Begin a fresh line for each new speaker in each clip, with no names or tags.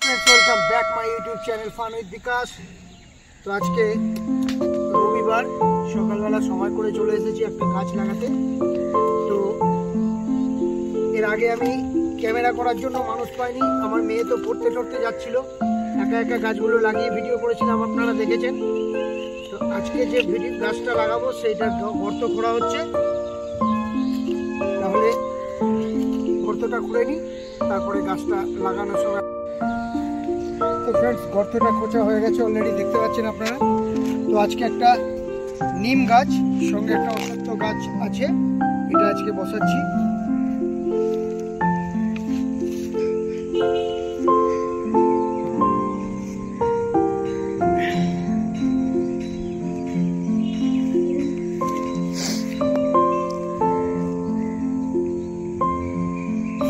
Friends welcome back my YouTube channel fun with Bikash. তো আজকে রবিবার সকালবেলা সময় করে চলে এসেছি একটা গাছ লাগাতে। তো এর আগে আমি ক্যামেরা করার জন্য মানুষ পাইনি, আমার মেয়ে তো পড়তে যাচ্ছিল, একা একা গাছগুলো লাগিয়ে ভিডিও করেছিলাম, আপনারা দেখেছেন। তো আজকে যে ভিডিও গাছটা লাগাবো সেইটা গর্ত খোঁড়া হচ্ছে, তাহলে গর্তটা খুঁড়ে নিই, তারপরে গাছটা লাগানোর সময়। তো ফ্রেন্ডস গর্তটা খোঁচা হয়ে গেছে অলরেডি, দেখতে পাচ্ছেন আপনারা। তো আজকে একটা নিম গাছ সঙ্গে একটা অশ্বত্থ গাছ আছে, এটা আজকে বসাচ্ছি।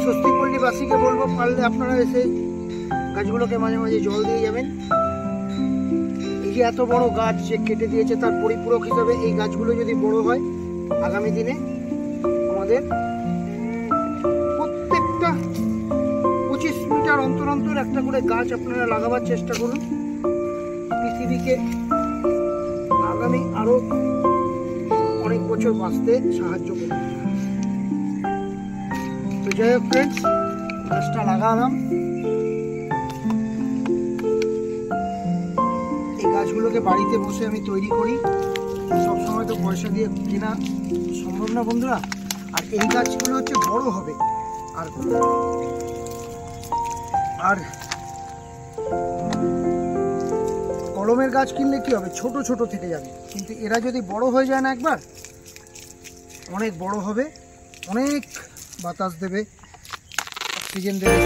স্বস্তিপল্লীবাসীকে বলবো, পারলে আপনারা এসে গাছগুলোকে মাঝে মাঝে জল দিয়ে যাবেন। এই যে এত বড় গাছ যে কেটে দিয়েছে, তার পরিপূরক হিসাবে এই গাছগুলো যদি বড় হয় আগামী দিনে আমাদের প্রত্যেকটা 25 মিটার অন্তর অন্তর একটা করে গাছ আপনারা লাগাবার চেষ্টা করুন। পৃথিবীকে আগামী আরো অনেক বছর বাঁচতে সাহায্য করুন। তো যাই হোক ফ্রেন্ডস, গাছটা লাগালাম। এই গাছগুলোকে বাড়িতে বসে আমি তৈরি করি, সবসময় তো পয়সা দিয়ে কেনা সম্ভব না বন্ধুরা। আর এই গাছগুলো হচ্ছে বড় হবে, আর কলমের গাছ কিনলে কি হবে, ছোট ছোট থেকে যাবে, কিন্তু এরা যদি বড় হয়ে যায় না একবার, অনেক বড় হবে, অনেক বাতাস দেবে, অক্সিজেন দেবে।